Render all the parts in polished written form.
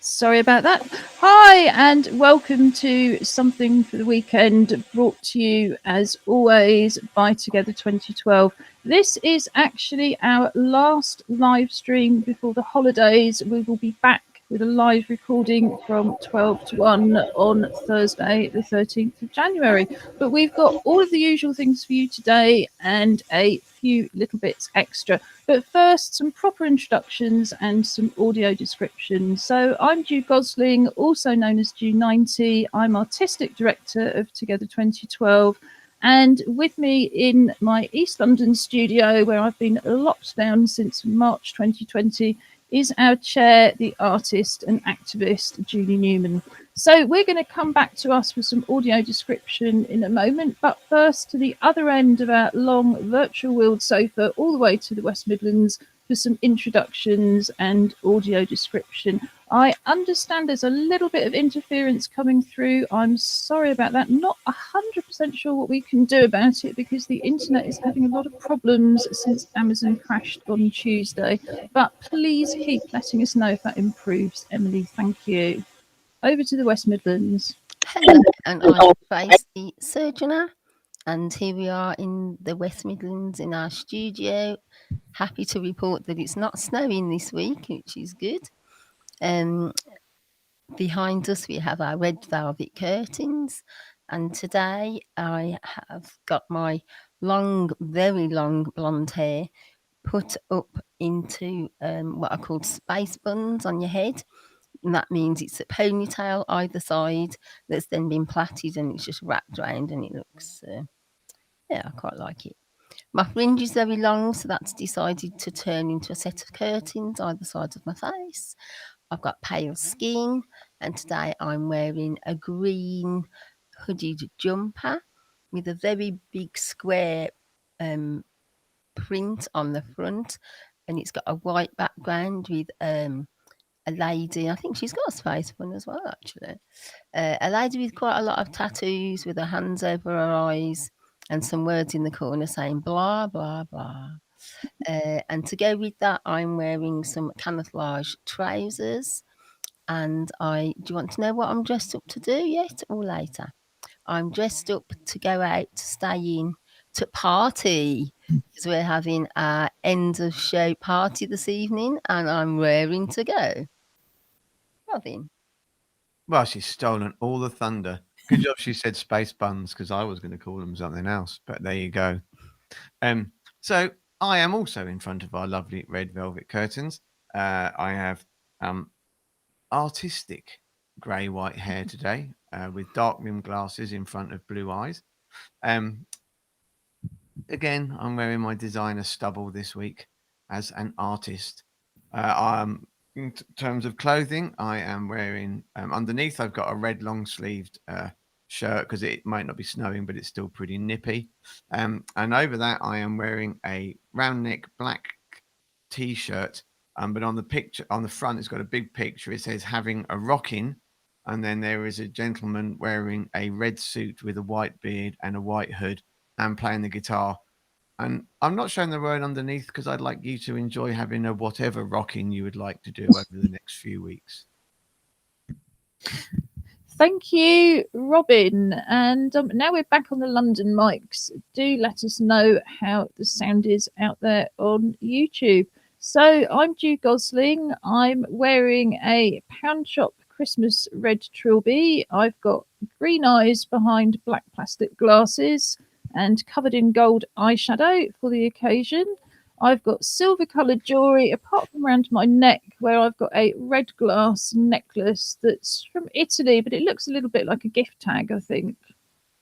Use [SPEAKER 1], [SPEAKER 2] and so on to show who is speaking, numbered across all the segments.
[SPEAKER 1] Sorry about that. Hi, and welcome to Something for the Weekend, brought to you as always by Together 2012. This is actually our last live stream before the holidays. We will be back with a live recording from 12 to 1 on Thursday, the 13th of January. But we've got all of the usual things for you today and a few little bits extra. But first, some proper introductions and some audio descriptions. So I'm Ju Gosling, also known as Ju90. I'm Artistic Director of Together 2012. And with me in my East London studio, where I've been locked down since March 2020, is our chair, the artist and activist, Julie Newman. So we're going to come back to us with some audio description in a moment, but first to the other end of our long virtual wheeled sofa, all the way to the West Midlands, for some introductions and audio description. I understand there's a little bit of interference coming through. I'm sorry about that. Not 100% sure what we can do about it because the internet is having a lot of problems since Amazon crashed on Tuesday. But please keep letting us know if that improves. Emily, thank you. Over to the West Midlands.
[SPEAKER 2] Hello, and I'm Tracy Surgeoner, and here we are in the West Midlands in our studio. Happy to report that it's not snowing this week, which is good. Behind us we have our red velvet curtains, and today I have got my very long blonde hair put up into what are called space buns on your head. And that means it's a ponytail either side that's then been plaited and it's just wrapped around and it looks, I quite like it. My fringe is very long, so that's decided to turn into a set of curtains either side of my face. I've got pale skin, and today I'm wearing a green hooded jumper with a very big square print on the front, and it's got a white background with a lady. I think she's got a space bun as well, actually. A lady with quite a lot of tattoos, with her hands over her eyes, and some words in the corner saying blah blah blah. And to go with that, I'm wearing some camouflage trousers. And do you want to know what I'm dressed up to do yet or later? I'm dressed up to go out to stay in to party because we're having our end of show party this evening, and I'm raring to go. Robin.
[SPEAKER 3] Well, she's stolen all the thunder. Good job she said space buns because I was going to call them something else. But there you go. So I am also in front of our lovely red velvet curtains. I have artistic grey-white hair today with dark rimmed glasses in front of blue eyes. Again, I'm wearing my designer stubble this week as an artist. In terms of clothing, I am wearing underneath. I've got a red long sleeved shirt because it might not be snowing, but it's still pretty nippy. And over that, I am wearing a round neck black t-shirt. But on the picture on the front, it's got a big picture. It says having a rockin', and then there is a gentleman wearing a red suit with a white beard and a white hood and playing the guitar. And I'm not showing the word underneath because I'd like you to enjoy having a whatever rocking you would like to do over the next few weeks.
[SPEAKER 1] Thank you, Robin. And now we're back on the London mics. Do let us know how the sound is out there on YouTube. So I'm Ju Gosling. I'm wearing a Pound Shop Christmas red trilby. I've got green eyes behind black plastic glasses and covered in gold eyeshadow for the occasion. I've got silver coloured jewellery apart from around my neck, where I've got a red glass necklace that's from Italy, but it looks a little bit like a gift tag, I think.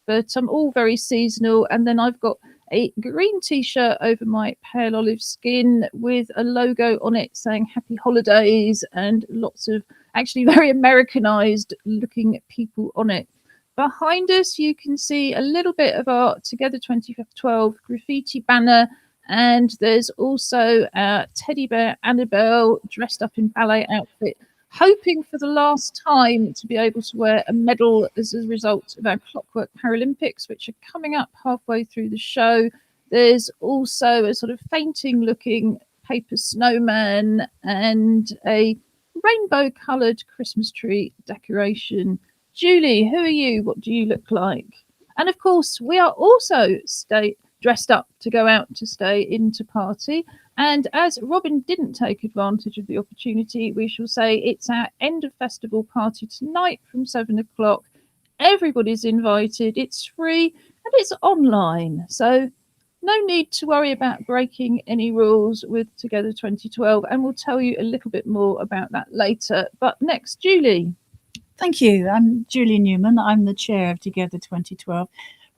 [SPEAKER 1] But I'm all very seasonal. And then I've got a green t-shirt over my pale olive skin with a logo on it saying Happy Holidays and lots of actually very Americanized looking people on it. Behind us, you can see a little bit of our Together 2012 graffiti banner. And there's also our teddy bear Annabelle dressed up in ballet outfit, hoping for the last time to be able to wear a medal as a result of our Clockwork Paralympics, which are coming up halfway through the show. There's also a sort of fainting looking paper snowman and a rainbow coloured Christmas tree decoration. Julie, who are you? What do you look like? And of course, we are also dressed up to go out to stay into party. And as Robin didn't take advantage of the opportunity, we shall say it's our end of festival party tonight from 7 o'clock. Everybody's invited. It's free and it's online. So no need to worry about breaking any rules with Together 2012. And we'll tell you a little bit more about that later. But next, Julie.
[SPEAKER 4] Thank you. I'm Julie Newman. I'm the chair of Together 2012.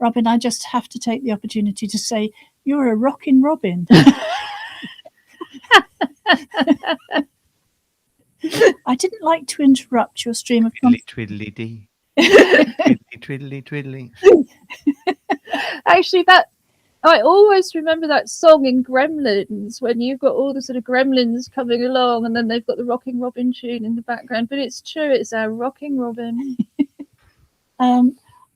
[SPEAKER 4] Robin, I just have to take the opportunity to say you're a rockin' Robin. I didn't like to interrupt your stream of
[SPEAKER 3] Twiddly dee. Twiddly twiddly.
[SPEAKER 1] Actually, that I always remember that song in Gremlins when you've got all the sort of gremlins coming along and then they've got the Rocking Robin tune in the background. But it's true, it's our Rocking Robin.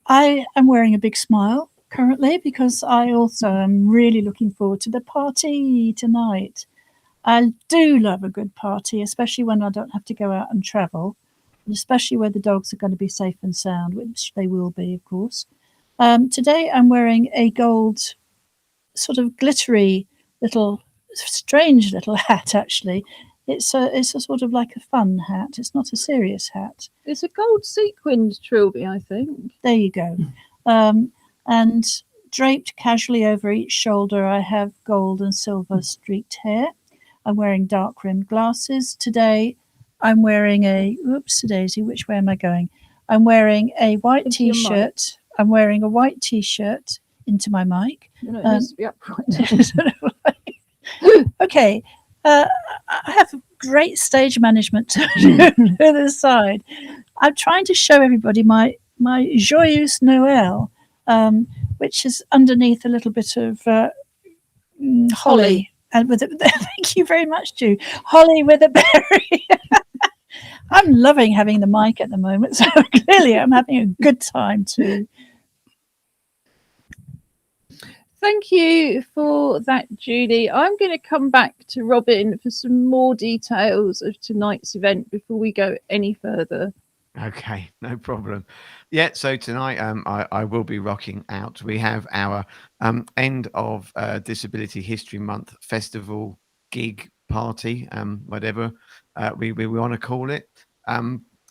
[SPEAKER 4] I am wearing a big smile currently because I also am really looking forward to the party tonight. I do love a good party, especially when I don't have to go out and travel, and especially where the dogs are going to be safe and sound, which they will be, of course. Today I'm wearing a gold sort of glittery little strange little hat. Actually, it's a sort of like a fun hat. It's not a serious hat.
[SPEAKER 1] It's a gold sequined trilby, I think.
[SPEAKER 4] There you go. And draped casually over each shoulder, I have gold and silver streaked hair. I'm wearing dark rimmed glasses. Today I'm wearing a daisy, which way am I going? I'm wearing a white t-shirt. I'm wearing a white t-shirt into my mic.
[SPEAKER 1] No, it needs to be upright.
[SPEAKER 4] Okay. I have great stage management to the side. I'm trying to show everybody my Joyeuse Noël, which is underneath a little bit of holly. And with it, thank you very much, Ju. Holly with a berry. I'm loving having the mic at the moment, so clearly I'm having a good time too.
[SPEAKER 1] Thank you for that, Julie. I'm going to come back to Robin for some more details of tonight's event before we go any further.
[SPEAKER 3] Okay, no problem. Yeah, so tonight I will be rocking out. We have our end of Disability History Month festival gig party, whatever we want to call it.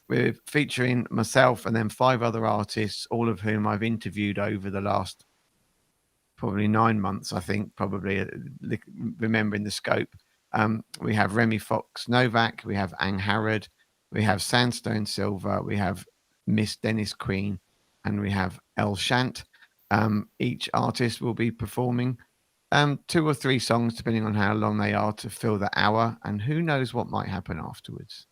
[SPEAKER 3] We're featuring myself and then 5 other artists, all of whom I've interviewed over the last probably 9 months, I think, probably remembering the scope. We have Remy Fox Novak, we have Ang Harrod, we have Sandstone Silver, we have Miss Dennis Queen, and we have El Shant. Each artist will be performing 2 or 3 songs, depending on how long they are, to fill the hour, and who knows what might happen afterwards.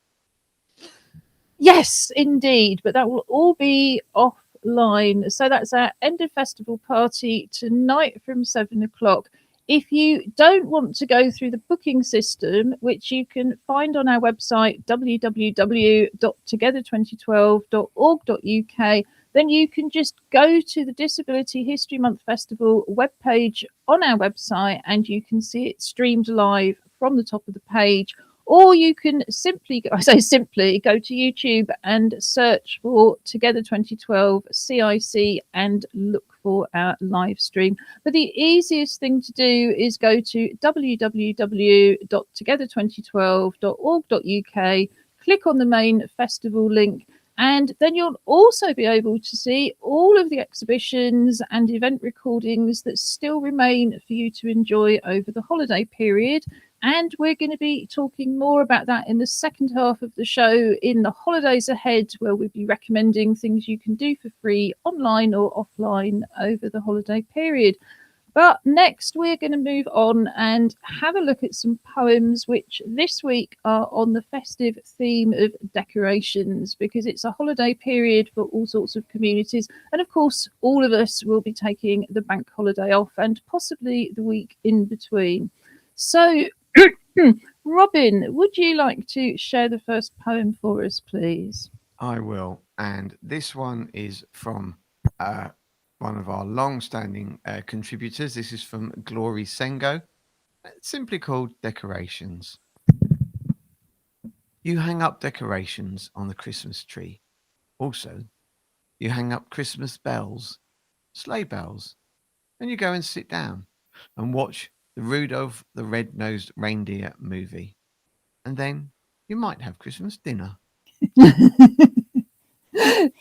[SPEAKER 1] Yes, indeed, but that will all be offline. So that's our end of festival party tonight from 7 o'clock. If you don't want to go through the booking system, which you can find on our website, www.together2012.org.uk, then you can just go to the Disability History Month Festival webpage on our website and you can see it streamed live from the top of the page. Or you can simply go to YouTube and search for Together 2012 CIC and look for our live stream. But the easiest thing to do is go to www.together2012.org.uk, click on the main festival link, and then you'll also be able to see all of the exhibitions and event recordings that still remain for you to enjoy over the holiday period. And we're going to be talking more about that in the second half of the show in the holidays ahead, where we'll be recommending things you can do for free online or offline over the holiday period. But next, we're going to move on and have a look at some poems which this week are on the festive theme of decorations, because it's a holiday period for all sorts of communities. And of course, all of us will be taking the bank holiday off and possibly the week in between. So, Robin, would you like to share the first poem for us, please?
[SPEAKER 3] I will. And this one is from one of our long-standing contributors. This is from Glory Sengo. It's simply called Decorations. You hang up decorations on the Christmas tree. Also, you hang up Christmas bells, sleigh bells, and you go and sit down and watch the Rudolph the Red-Nosed Reindeer movie. And then you might have Christmas dinner.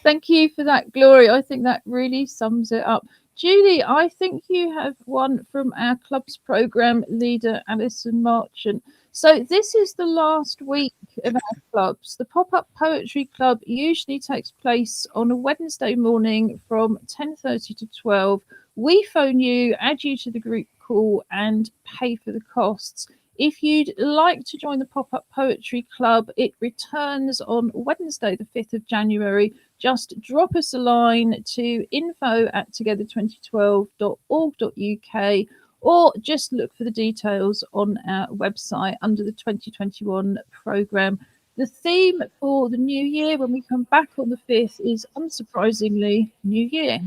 [SPEAKER 1] Thank you for that, Glory. I think that really sums it up. Julie, I think you have one from our club's programme leader, Alison Marchant. So this is the last week of our clubs. The Pop-Up Poetry Club usually takes place on a Wednesday morning from 10:30 to 12. We phone you, add you to the group call and pay for the costs. If you'd like to join the Pop-Up Poetry Club, it returns on Wednesday, the 5th of January. Just drop us a line to info@together2012.org.uk or just look for the details on our website under the 2021 programme. The theme for the new year when we come back on the 5th is, unsurprisingly, New Year.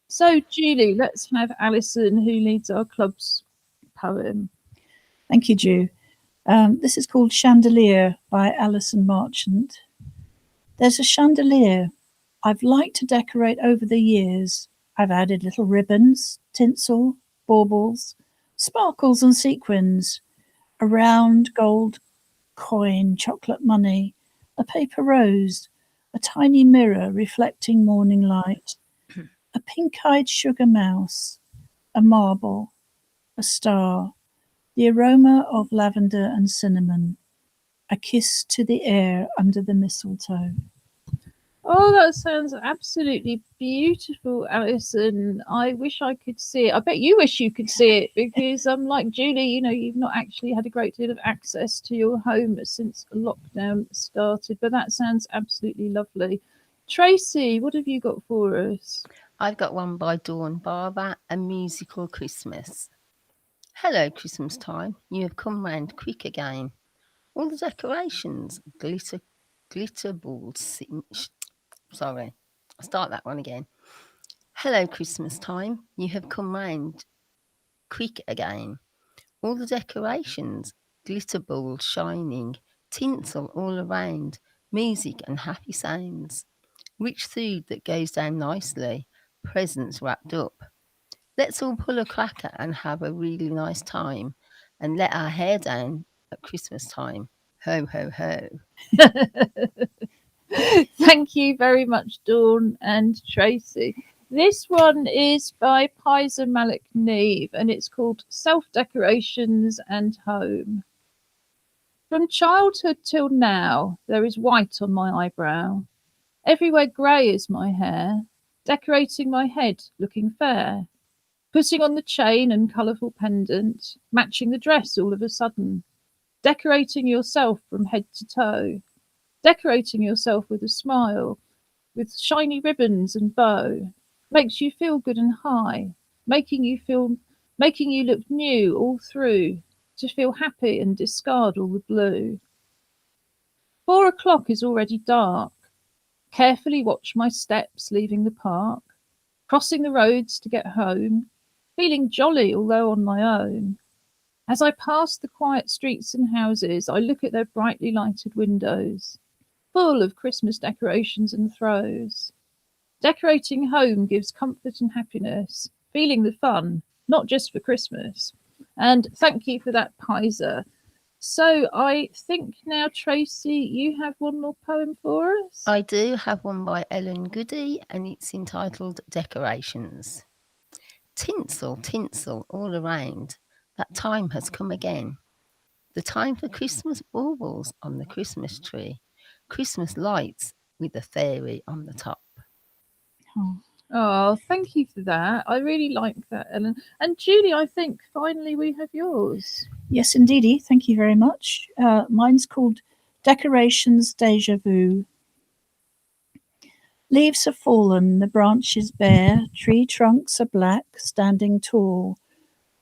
[SPEAKER 1] So, Julie, let's have Alison, who leads our club's poem.
[SPEAKER 4] Thank you, Ju. This is called Chandelier by Alison Marchant. There's a chandelier I've liked to decorate over the years. I've added little ribbons, tinsel, baubles, sparkles and sequins, a round gold coin, chocolate money, a paper rose, a tiny mirror reflecting morning light, a pink-eyed sugar mouse, a marble, a star, the aroma of lavender and cinnamon, a kiss to the air under the mistletoe.
[SPEAKER 1] Oh, that sounds absolutely beautiful, Alison. I wish I could see it. I bet you wish you could see it because, like Julie, you've not actually had a great deal of access to your home since lockdown started, but that sounds absolutely lovely. Tracy, what have you got for us?
[SPEAKER 2] I've got one by Dawn Barber, A Musical Christmas. Hello, Christmas time. You have come round quick again. All the decorations, glitter balls. Sorry, I'll start that one again. Hello, Christmas time. You have come round quick again. All the decorations, glitter balls shining, tinsel all around, music and happy sounds, rich food that goes down nicely, presents wrapped up. Let's all pull a cracker and have a really nice time and let our hair down at Christmas time. Ho, ho, ho.
[SPEAKER 1] Thank you very much, Dawn and Tracy. This one is by Pizer Malik Neve and it's called Self-Decorations and Home. From childhood till now, there is white on my eyebrow. Everywhere grey is my hair, decorating my head, looking fair. Putting on the chain and colourful pendant, matching the dress all of a sudden. Decorating yourself from head to toe. Decorating yourself with a smile, with shiny ribbons and bow. Makes you feel good and high, making you look new all through, to feel happy and discard all the blue. 4 o'clock is already dark. Carefully watch my steps leaving the park, crossing the roads to get home, feeling jolly although on my own. As I pass the quiet streets and houses, I look at their brightly lighted windows, full of Christmas decorations and throws. Decorating home gives comfort and happiness, feeling the fun, not just for Christmas. And thank you for that, Pizer. So I think now, Tracy, you have one more poem for us?
[SPEAKER 2] I do have one by Ellen Goody and it's entitled Decorations. Tinsel, tinsel all around, that time has come again. The time for Christmas baubles on the Christmas tree, Christmas lights with a fairy on the top.
[SPEAKER 1] Oh, thank you for that. I really like that, Ellen. And Julie, I think finally we have yours.
[SPEAKER 4] Yes, indeedy. Thank you very much. Mine's called Decorations Deja Vu. Leaves have fallen, the branches bare, tree trunks are black, standing tall.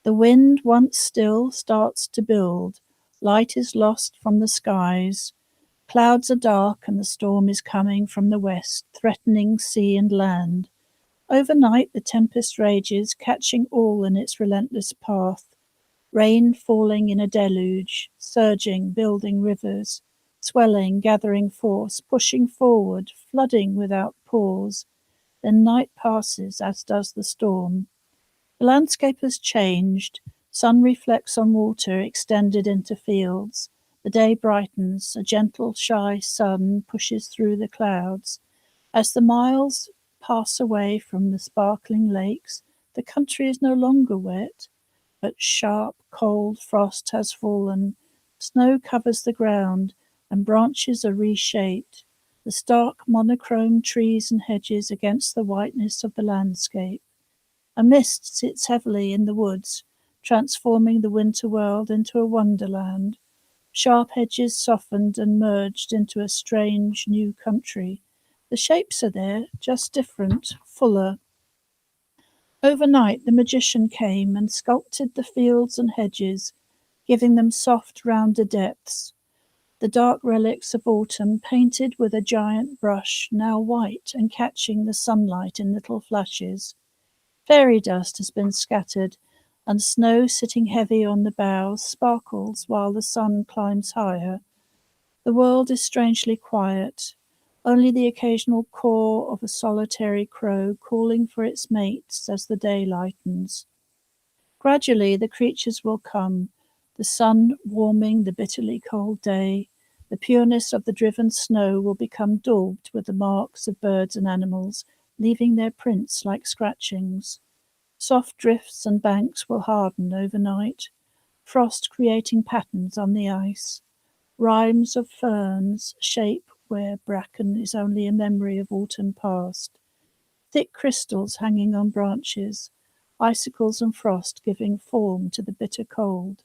[SPEAKER 4] The wind, once still, starts to build. Light is lost from the skies. Clouds are dark and the storm is coming from the west, threatening sea and land. Overnight the tempest rages, catching all in its relentless path. Rain falling in a deluge, surging, building rivers. swelling, gathering force, pushing forward, flooding without pause. Then night passes, as does the storm. The landscape has changed. Sun reflects on water extended into fields. The day brightens. A gentle, shy sun pushes through the clouds. As the miles pass away from the sparkling lakes, the country is no longer wet, but sharp, cold frost has fallen. Snow covers the ground, and branches are reshaped. The stark, monochrome trees and hedges against the whiteness of the landscape. A mist sits heavily in the woods, transforming the winter world into a wonderland. Sharp edges softened and merged into a strange new country. The shapes are there, just different, fuller. Overnight the magician came and sculpted the fields and hedges, giving them soft, rounder depths. The dark relics of autumn painted with a giant brush, now white and catching the sunlight in little flashes. Fairy dust has been scattered, and snow sitting heavy on the boughs sparkles while the sun climbs higher. The world is strangely quiet, only the occasional caw of a solitary crow calling for its mates as the day lightens. Gradually the creatures will come, the sun warming the bitterly cold day. The pureness of the driven snow will become daubed with the marks of birds and animals, leaving their prints like scratchings. Soft drifts and banks will harden overnight, frost creating patterns on the ice. Rhymes of ferns shape where bracken is only a memory of autumn past. Thick crystals hanging on branches, icicles and frost giving form to the bitter cold.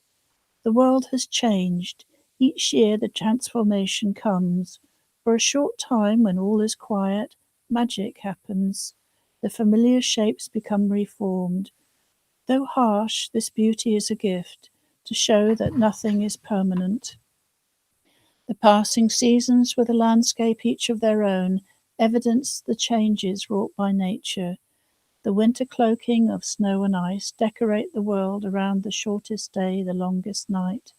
[SPEAKER 4] The world has changed. Each year the transformation comes. For a short time, when all is quiet, magic happens. The familiar shapes become reformed. Though harsh, this beauty is a gift to show that nothing is permanent. The passing seasons with a landscape each of their own evidence the changes wrought by nature. The winter cloaking of snow and ice decorate the world around the shortest day, the longest night,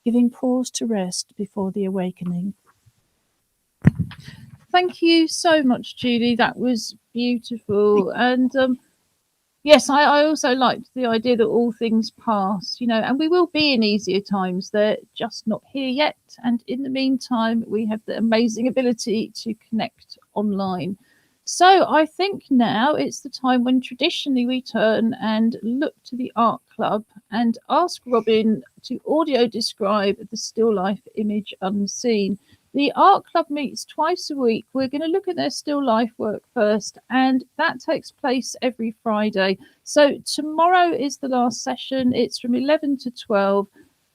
[SPEAKER 4] giving pause to rest before the awakening.
[SPEAKER 1] Thank you so much, Julie. That was beautiful. And yes, I also liked the idea that all things pass, and we will be in easier times. They're just not here yet. And in the meantime, we have the amazing ability to connect online. So I think now it's the time when traditionally we turn and look to the art club and ask Robin to audio describe the still life image unseen. The art club meets twice a week. We're going to look at their still life work first, and that takes place every Friday. So tomorrow is the last session. It's from 11 to 12.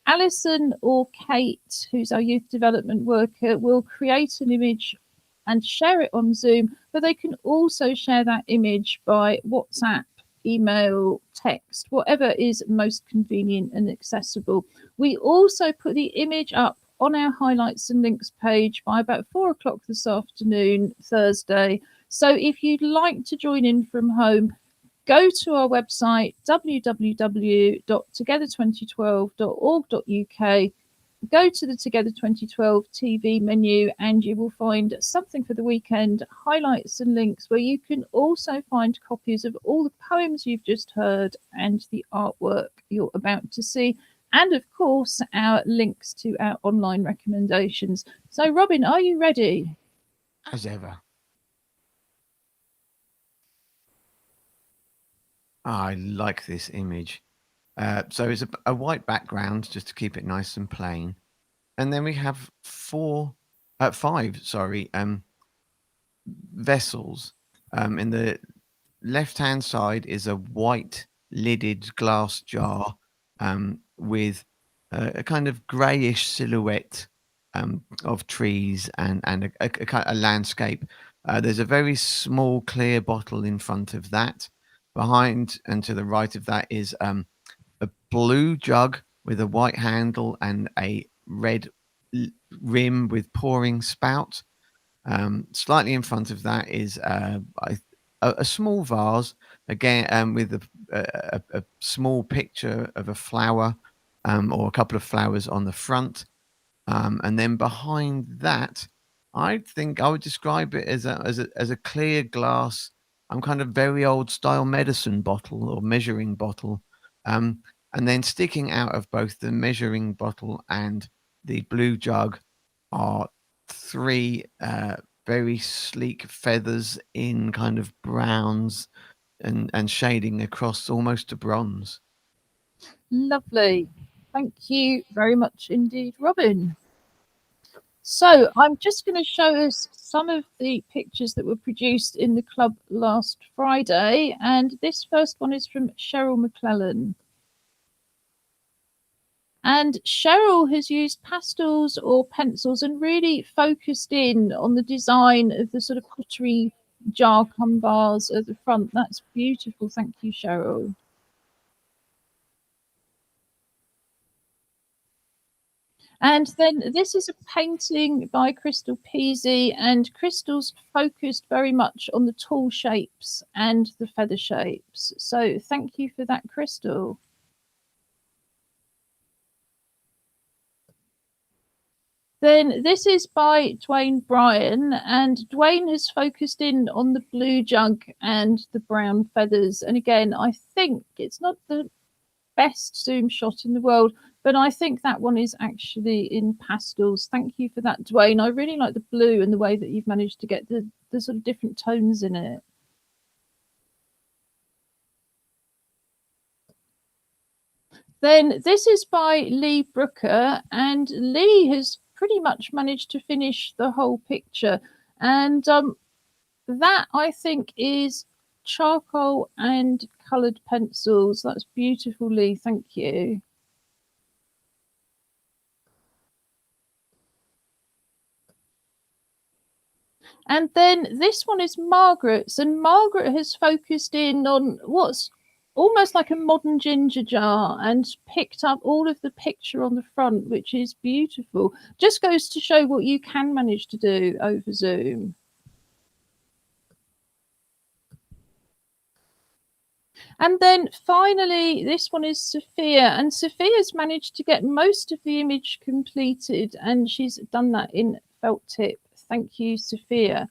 [SPEAKER 1] Alison or Kate, who's our youth development worker, will create an image and share it on Zoom, but they can also share that image by WhatsApp, email, text, whatever is most convenient and accessible. We also put the image up on our highlights and links page by about 4 o'clock this afternoon, Thursday. So if you'd like to join in from home, go to our website, www.together2012.org.uk. Go to the Together 2012 TV menu and you will find something for the weekend, highlights and links, where you can also find copies of all the poems you've just heard and the artwork you're about to see. And of course, our links to our online recommendations. So, Robin, are you ready?
[SPEAKER 3] As ever. I like this image. So it's a white background, just to keep it nice and plain. And then we have five, vessels. In the left-hand side is a white lidded glass jar with a kind of greyish silhouette of trees and a landscape. There's a very small clear bottle in front of that. Behind and to the right of that is a blue jug with a white handle and a red rim with pouring spout. Slightly in front of that is a small vase, again with a small picture of a flower or a couple of flowers on the front. And then behind that, I think I would describe it as a clear glass, kind of very old style medicine bottle or measuring bottle. And then sticking out of both the measuring bottle and the blue jug are three very sleek feathers in kind of browns and shading across almost to bronze.
[SPEAKER 1] Lovely. Thank you very much indeed, Robin. So I'm just going to show us some of the pictures that were produced in the club last Friday. And this first one is from Cheryl McClellan. And Cheryl has used pastels or pencils and really focused in on the design of the sort of pottery jar cum bars at the front. That's beautiful. Thank you, Cheryl. And then this is a painting by Crystal Peasy, and Crystal's focused very much on the tall shapes and the feather shapes. So thank you for that, Crystal. Then this is by Dwayne Bryan, and Dwayne has focused in on the blue jug and the brown feathers. And again, I think it's not the best zoom shot in the world, but I think that one is actually in pastels. Thank you for that, Dwayne. I really like the blue and the way that you've managed to get the sort of different tones in it. Then this is by Lee Brooker, and Lee has pretty much managed to finish the whole picture. And that, I think, is charcoal and coloured pencils. That's beautiful, Lee. Thank you. And then this one is Margaret's, and Margaret has focused in on what's almost like a modern ginger jar and picked up all of the picture on the front, which is beautiful. Just goes to show what you can manage to do over Zoom. And then finally, this one is Sophia, and Sophia's managed to get most of the image completed, and she's done that in felt tip. Thank you, Sophia.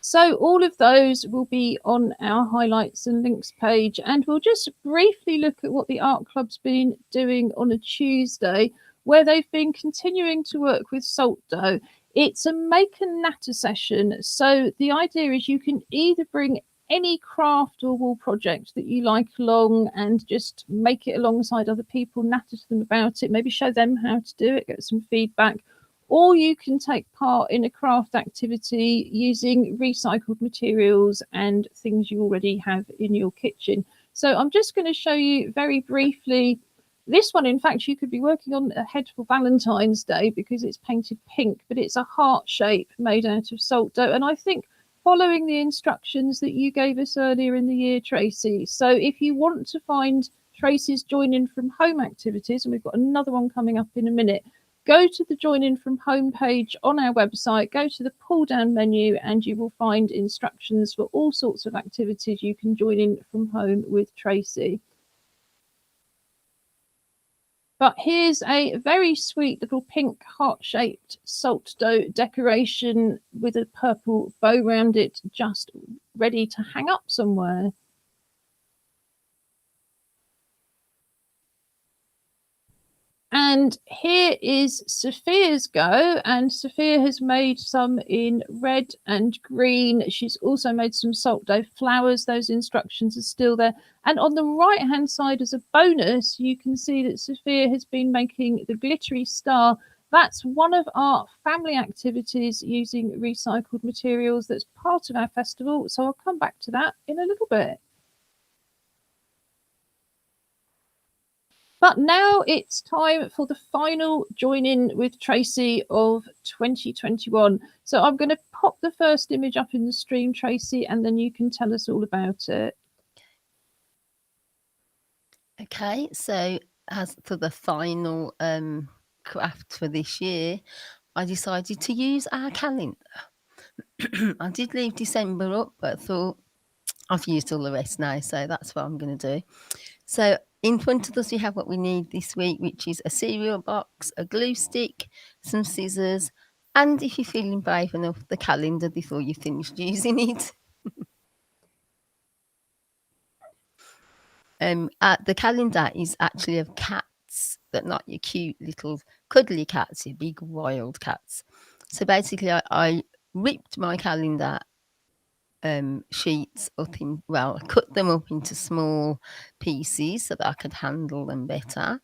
[SPEAKER 1] So all of those will be on our highlights and links page, and we'll just briefly look at what the art club's been doing on a Tuesday, where they've been continuing to work with salt dough. It's a make and natter session, so the idea is you can either bring any craft or wool project that you like along and just make it alongside other people, natter to them about it, maybe show them how to do it, get some feedback. Or you can take part in a craft activity using recycled materials and things you already have in your kitchen. So I'm just going to show you very briefly. This one, in fact, you could be working on ahead for Valentine's Day because it's painted pink, but it's a heart shape made out of salt dough. And I think following the instructions that you gave us earlier in the year, Tracy. So if you want to find Tracy's Join In From Home activities, and we've got another one coming up in a minute, go to the Join In From Home page on our website, go to the pull down menu, and you will find instructions for all sorts of activities you can join in from home with Tracy. But here's a very sweet little pink heart-shaped salt dough decoration with a purple bow around it, just ready to hang up somewhere. And here is Sophia's go, and Sophia has made some in red and green. She's also made some salt dough flowers. Those instructions are still there. And on the right hand side, as a bonus, you can see that Sophia has been making the glittery star. That's one of our family activities using recycled materials that's part of our festival. So I'll come back to that in a little bit. But now it's time for the final Join In with Tracy of 2021. So I'm going to pop the first image up in the stream, Tracy, and then you can tell us all about it.
[SPEAKER 2] Okay, so as for the final craft for this year, I decided to use our calendar. I did leave December up, but I thought I've used all the rest now, so that's what I'm going to do. So In front of us, we have what we need this week, which is a cereal box, a glue stick, some scissors, and if you're feeling brave enough, the calendar before you finished using it. The calendar is actually of cats, but not your cute little cuddly cats, your big wild cats. So basically, I ripped my calendar sheets up in, well, I cut them up into small pieces so that I could handle them better.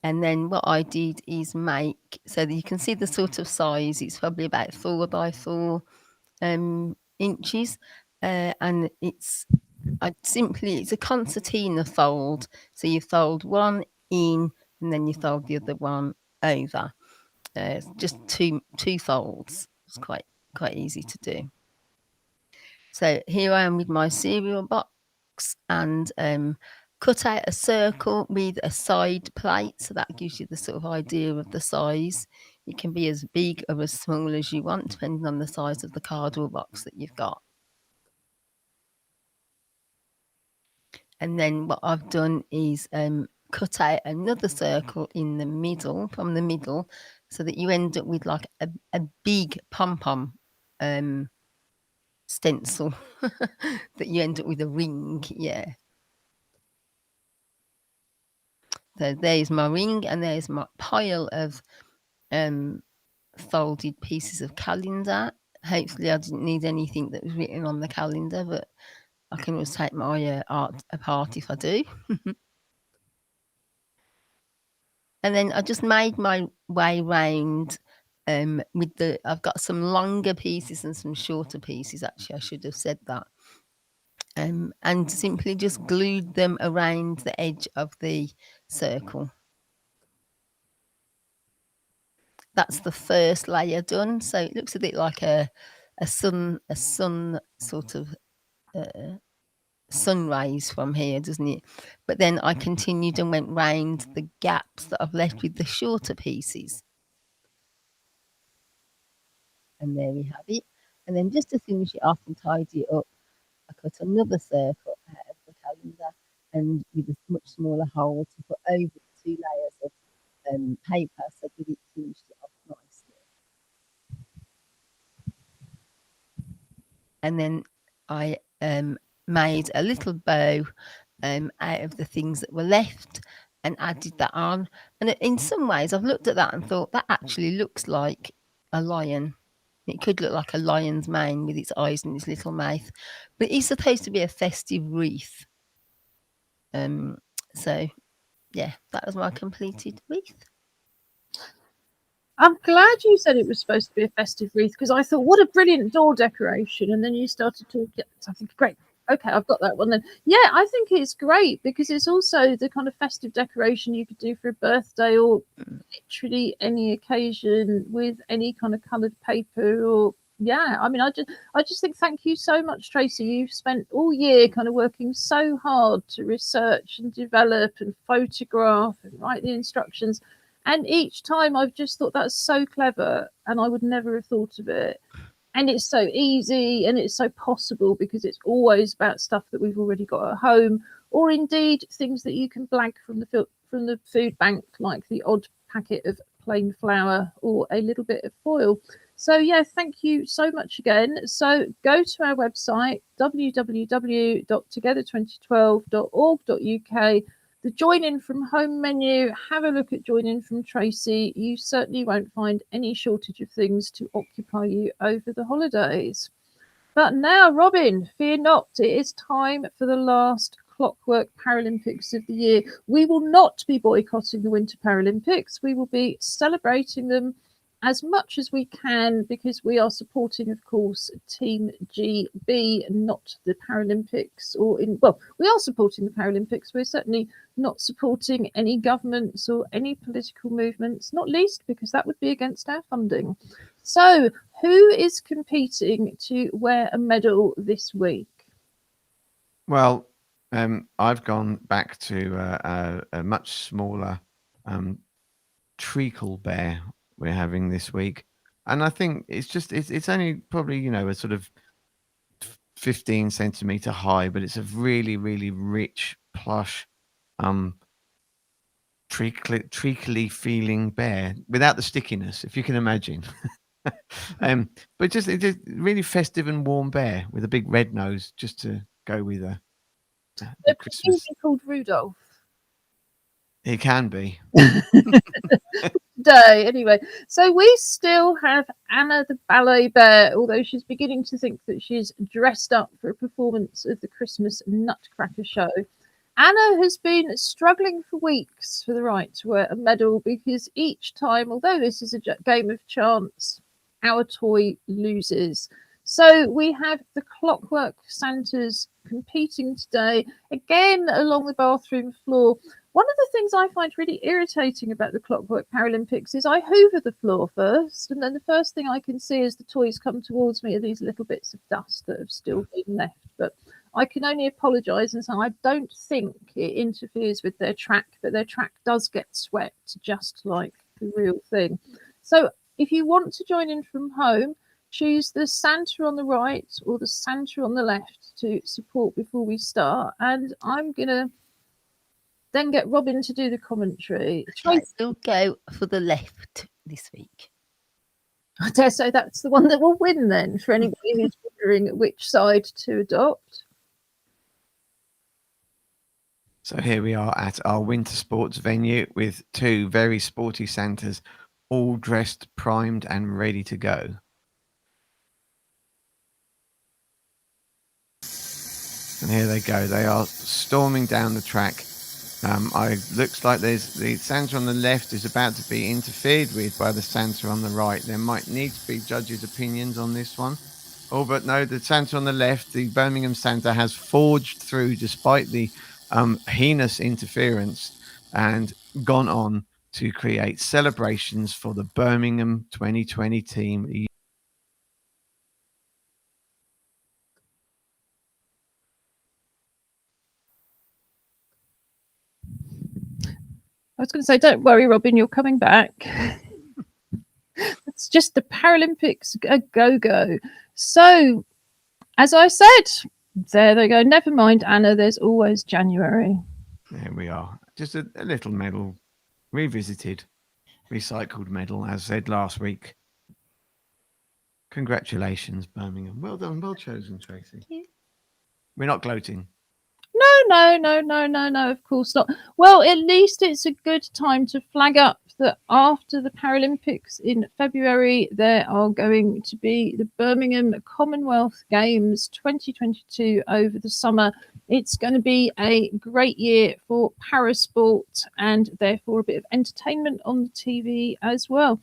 [SPEAKER 2] And then what I did is make, so that you can see the sort of size, it's probably about 4 by 4 inches. And it's a concertina fold. So you fold one in and then you fold the other one over. Just two folds. It's quite easy to do. So here I am with my cereal box and cut out a circle with a side plate. So that gives you the sort of idea of the size. It can be as big or as small as you want, depending on the size of the cardboard box that you've got. And then what I've done is cut out another circle in the middle, from the middle, so that you end up with like a big pom-pom stencil that you end up with a ring. Yeah. So there's my ring and there's my pile of folded pieces of calendar. Hopefully I didn't need anything that was written on the calendar, but I can always take my art apart if I do. And then I just made my way round I've got some longer pieces and some shorter pieces. Actually, I should have said that. And simply just glued them around the edge of the circle. That's the first layer done. So it looks a bit like a sun sort of sun rays from here, doesn't it? But then I continued and went round the gaps that I've left with the shorter pieces. And there we have it. And then just to finish it off and tidy it up, I cut another circle out of the calendar and with a much smaller hole to put over the 2 layers of paper so that it finished it off nicely. And then I made a little bow out of the things that were left and added that on. And in some ways, I've looked at that and thought that actually looks like a lion. It could look like a lion's mane with its eyes and its little mouth, but it's supposed to be a festive wreath. So, yeah, that was my completed wreath.
[SPEAKER 1] I'm glad you said it was supposed to be a festive wreath, because I thought, what a brilliant door decoration. And then you started talking. So I think, great. Okay, I've got that one then. Yeah, I think it's great because it's also the kind of festive decoration you could do for a birthday or literally any occasion with any kind of coloured paper or yeah. I mean, I just think thank you so much, Tracy. You've spent all year kind of working so hard to research and develop and photograph and write the instructions. And each time I've just thought that's so clever and I would never have thought of it. And it's so easy and it's so possible because it's always about stuff that we've already got at home, or indeed things that you can blag from the food bank, like the odd packet of plain flour or a little bit of foil. So yeah, thank you so much again. So go to our website www.together2012.org.uk. The Join In From Home menu, have a look at Join In From Tracy. You certainly won't find any shortage of things to occupy you over the holidays. But now, Robin, fear not, it is time for the last Clockwork Paralympics of the year. We will not be boycotting the Winter Paralympics. We will be celebrating them as much as we can because we are supporting, of course, Team GB, not the Paralympics. We are supporting the Paralympics. We're certainly not supporting any governments or any political movements, not least because that would be against our funding. So who is competing to wear a medal this week?
[SPEAKER 3] Well, I've gone back to a much smaller treacle bear we're having this week, and I think it's only probably a sort of 15 centimeter high, but it's a really, really rich, plush, treacly feeling bear without the stickiness, if you can imagine. But just it's a really festive and warm bear with a big red nose, just to go with the Christmas.
[SPEAKER 1] Is he called Rudolph?
[SPEAKER 3] It can be.
[SPEAKER 1] Day anyway. So we still have Anna the ballet bear, although she's beginning to think that she's dressed up for a performance of the Christmas Nutcracker show. Anna has been struggling for weeks for the right to wear a medal, because each time, although this is a game of chance, our toy loses. So we have the Clockwork Santas competing today, again along the bathroom floor. One of the things I find really irritating about the Clockwork Paralympics is I hoover the floor first, and then the first thing I can see as the toys come towards me are these little bits of dust that have still been left. But I can only apologise and say I don't think it interferes with their track, but their track does get swept just like the real thing. So if you want to join in from home, choose the Santa on the right or the Santa on the left to support before we start. And I'm going to then get Robin to do the commentary.
[SPEAKER 2] I still go for the left this week.
[SPEAKER 1] I dare say that's the one that will win then, for anybody who's wondering which side to adopt.
[SPEAKER 3] So here we are at our winter sports venue with two very sporty Santas, all dressed, primed and ready to go. And here they go. They are storming down the track. Looks like there's the Santa on the left is about to be interfered with by the Santa on the right. There might need to be judges' opinions on this one. Oh, but no, the Santa on the left, the Birmingham Santa, has forged through despite the heinous interference and gone on to create celebrations for the Birmingham 2020 team.
[SPEAKER 1] I was going to say, don't worry, Robin, you're coming back. It's just the Paralympics a go-go. So, as I said, there they go. Never mind, Anna, there's always January.
[SPEAKER 3] There we are. Just a little medal, revisited, recycled medal, as said last week. Congratulations, Birmingham. Well done, well chosen, Tracy.
[SPEAKER 2] Thank you.
[SPEAKER 3] We're not gloating.
[SPEAKER 1] No, of course not. Well, at least it's a good time to flag up that after the Paralympics in February, there are going to be the Birmingham Commonwealth Games 2022 over the summer. It's going to be a great year for parasport and therefore a bit of entertainment on the TV as well.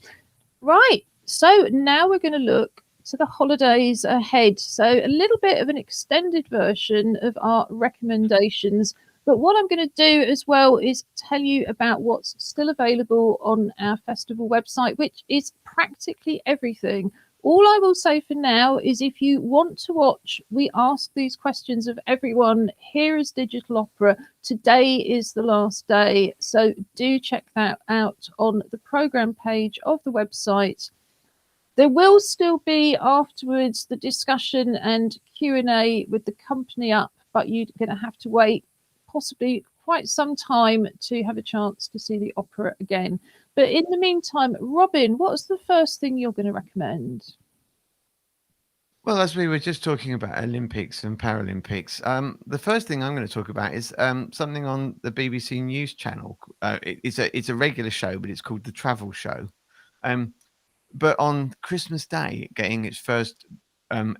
[SPEAKER 1] Right, so now we're going to look to the holidays ahead. So a little bit of an extended version of our recommendations. But what I'm going to do as well is tell you about what's still available on our festival website, which is practically everything. All I will say for now is if you want to watch, we ask these questions of everyone. Here is Digital Opera. Today is the last day. So do check that out on the programme page of the website. There will still be afterwards the discussion and Q&A with the company up, but you're going to have to wait possibly quite some time to have a chance to see the opera again. But in the meantime, Robin, what's the first thing you're going to recommend?
[SPEAKER 3] Well, as we were just talking about Olympics and Paralympics, the first thing I'm going to talk about is something on the BBC News channel. It's a regular show, but it's called The Travel Show. But on Christmas Day, getting its first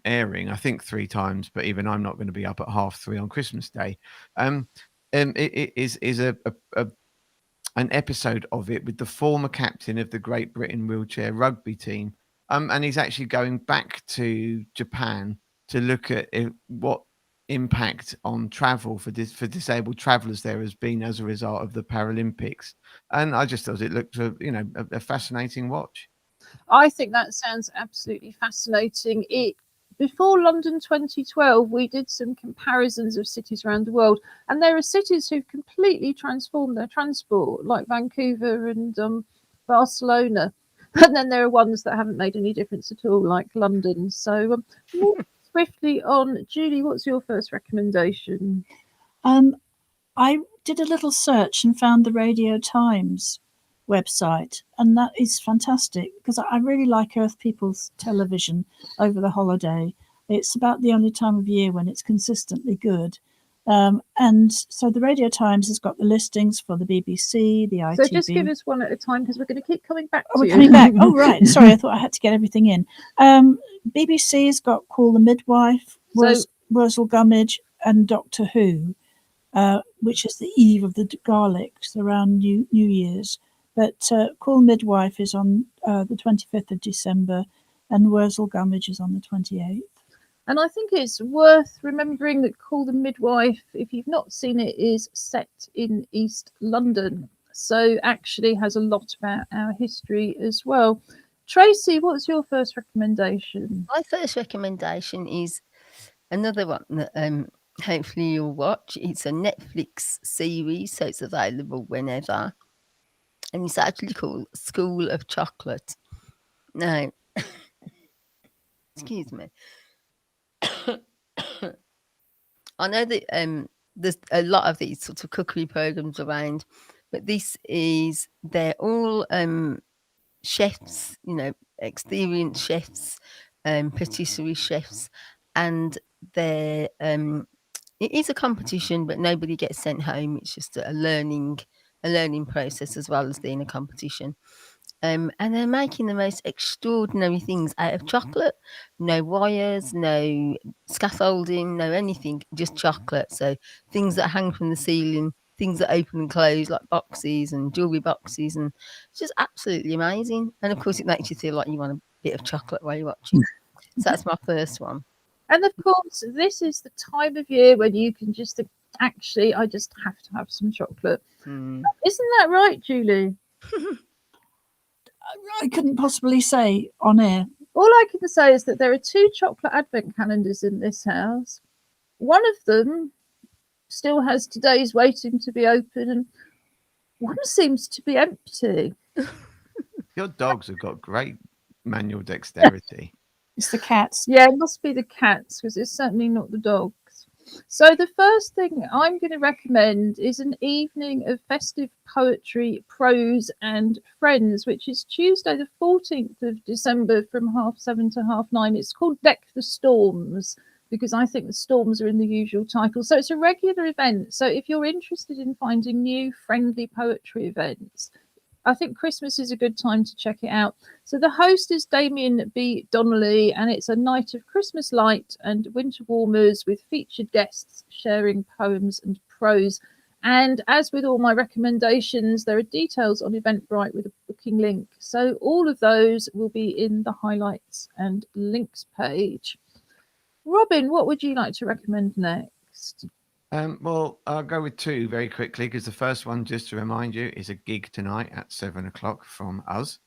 [SPEAKER 3] airing, I think 3 times, but even I'm not going to be up at 3:30 on Christmas Day. It is an episode of it with the former captain of the Great Britain wheelchair rugby team. And he's actually going back to Japan to look at what impact on travel for disabled travellers there has been as a result of the Paralympics. And I just thought it looked a fascinating watch.
[SPEAKER 1] I think that sounds absolutely fascinating. Before London 2012, we did some comparisons of cities around the world, and there are cities who've completely transformed their transport, like Vancouver and Barcelona. And then there are ones that haven't made any difference at all, like London. So swiftly on. Julie, what's your first recommendation?
[SPEAKER 4] I did a little search and found the Radio Times website, and that is fantastic because I really like Earth People's television over the holiday. It's about the only time of year when it's consistently good. And so the Radio Times has got the listings for the BBC, the ITV.
[SPEAKER 1] So just give us one at a time because we're going to keep coming back to
[SPEAKER 4] we're
[SPEAKER 1] you.
[SPEAKER 4] coming back. Oh, right. Sorry, I thought I had to get everything in. BBC's got Call the Midwife, Wurzel Gummidge, and Doctor Who, which is the eve of the Garlics around New Year's. But Call the Midwife is on the 25th of December, and Wurzel Gummidge is on the 28th.
[SPEAKER 1] And I think it's worth remembering that Call the Midwife, if you've not seen it, is set in East London. So actually has a lot about our history as well. Tracy, what's your first recommendation?
[SPEAKER 2] My first recommendation is another one that hopefully you'll watch. It's a Netflix series, so it's available whenever. And it's actually called School of Chocolate. Now, excuse me. I know that there's a lot of these sort of cookery programs around, but they're all chefs, experienced chefs, patisserie chefs, and they're it is a competition, but nobody gets sent home. It's just a learning process as well as being a competition. And they're making the most extraordinary things out of chocolate. No wires, no scaffolding, no anything, just chocolate. So things that hang from the ceiling, things that open and close like boxes and jewellery boxes, and it's just absolutely amazing. And of course it makes you feel like you want a bit of chocolate while you're watching. So that's my first one.
[SPEAKER 1] And of course, this is the time of year when you can just think, actually, I just have to have some chocolate. Isn't that right, Julie?
[SPEAKER 4] I couldn't possibly say on air.
[SPEAKER 1] All I can say is that there are 2 chocolate advent calendars in this house. One of them still has today's waiting to be open, and one seems to be empty.
[SPEAKER 3] Your dogs have got great manual dexterity.
[SPEAKER 4] It's the cats.
[SPEAKER 1] Yeah, it must be the cats because it's certainly not the dogs. So the first thing I'm going to recommend is an evening of festive poetry, prose and friends, which is Tuesday the 14th of December from 7:30 to 9:30. It's called Deck the Storms because I think the storms are in the usual title. So it's a regular event. So if you're interested in finding new friendly poetry events, I think Christmas is a good time to check it out. So the host is Damien B. Donnelly, and it's a night of Christmas light and winter warmers with featured guests sharing poems and prose. And as with all my recommendations, there are details on Eventbrite with a booking link. So all of those will be in the highlights and links page. Robin, what would you like to recommend next?
[SPEAKER 3] Well, I'll go with 2 very quickly because the first one, just to remind you, is a gig tonight at 7:00 from us.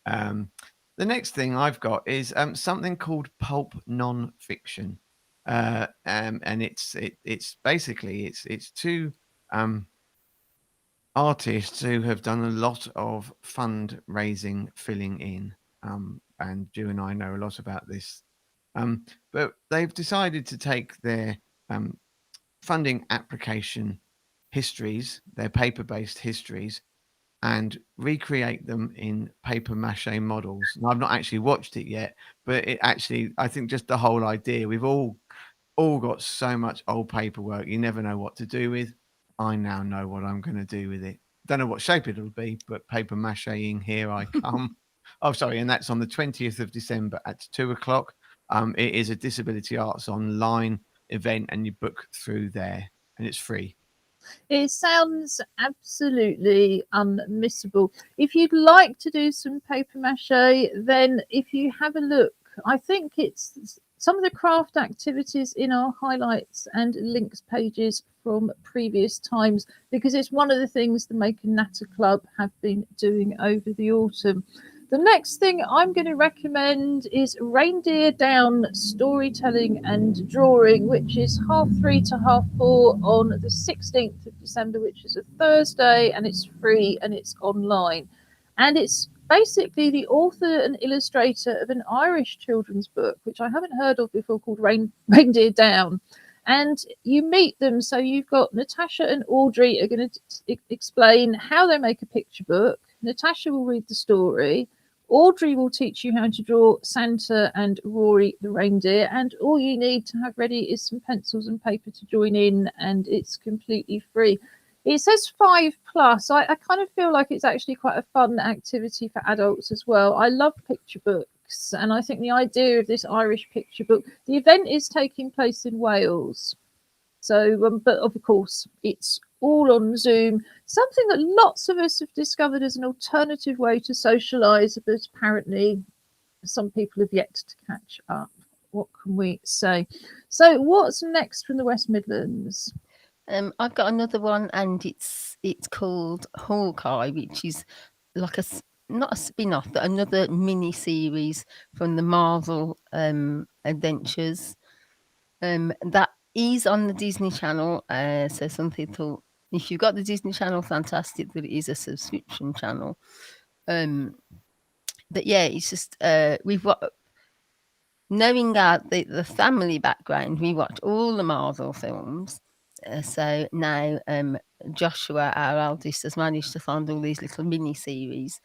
[SPEAKER 3] The next thing I've got is something called Pulp Non-Fiction, and it's basically 2 artists who have done a lot of fundraising, filling in, and Ju and I know a lot about this, but they've decided to take their funding application histories, their paper-based histories, and recreate them in paper mache models. And I've not actually watched it yet, but I think just the whole idea, we've all got so much old paperwork you never know what to do with. I now know what I'm going to do with it. Don't know what shape it'll be, but paper macheing, here I come. Oh, sorry, and that's on the 20th of December at 2:00. It is a Disability Arts Online event, and you book through there, and it's free.
[SPEAKER 1] It sounds absolutely unmissable. If you'd like to do some paper mache, then if you have a look, I think it's some of the craft activities in our highlights and links pages from previous times, because it's one of the things the Make a Natter Club have been doing over the autumn. The next thing I'm going to recommend is Reindeer Down Storytelling and Drawing, which is 3:30 to 4:30 on the 16th of December, which is a Thursday, and it's free and it's online. And it's basically the author and illustrator of an Irish children's book, which I haven't heard of before, called Reindeer Down. And you meet them. So you've got Natasha and Audrey are going to explain how they make a picture book. Natasha will read the story. Audrey will teach you how to draw Santa and Rory the reindeer. And all you need to have ready is some pencils and paper to join in, and it's completely free. It says 5+. I kind of feel like it's actually quite a fun activity for adults as well. I love picture books, and I think the idea of this Irish picture book, the event is taking place in Wales. So, but of course, it's all on Zoom, something that lots of us have discovered as an alternative way to socialise, but apparently some people have yet to catch up. What can we say? So, what's next from the West Midlands?
[SPEAKER 2] I've got another one, and it's called Hawkeye, which is like not a spin-off, but another mini series from the Marvel adventures. That is on the Disney Channel. So some people, if you've got the Disney Channel, fantastic, but it is a subscription channel. But yeah, it's just we've got. Knowing the family background, we watch all the Marvel films. So now Joshua, our eldest, has managed to find all these little mini series,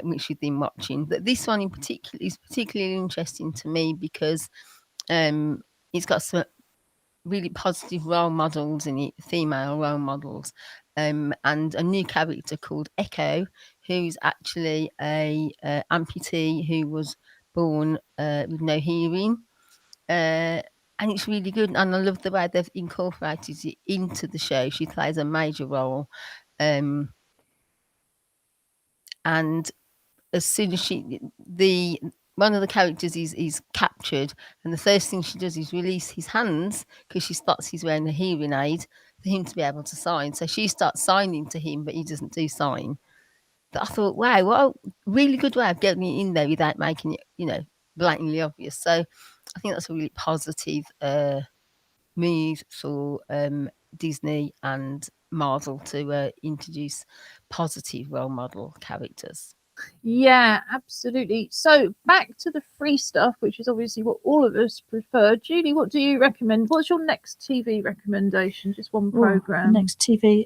[SPEAKER 2] which we've been watching. But this one in particular is particularly interesting to me because it's got some really positive role models in it, female role models, and a new character called Echo, who's actually a amputee who was born with no hearing. And it's really good, and I love the way they've incorporated it into the show. She plays a major role, and as soon as one of the characters is captured, and the first thing she does is release his hands because she spots he's wearing a hearing aid for him to be able to sign. So she starts signing to him, but he doesn't do sign. But I thought, wow, what a really good way of getting it in there without making it, blatantly obvious. So I think that's a really positive move for Disney and Marvel to introduce positive role model characters.
[SPEAKER 1] Yeah, absolutely. So back to the free stuff, which is obviously what all of us prefer. Julie, what do you recommend? What's your next TV recommendation? Just one program.
[SPEAKER 4] Next TV.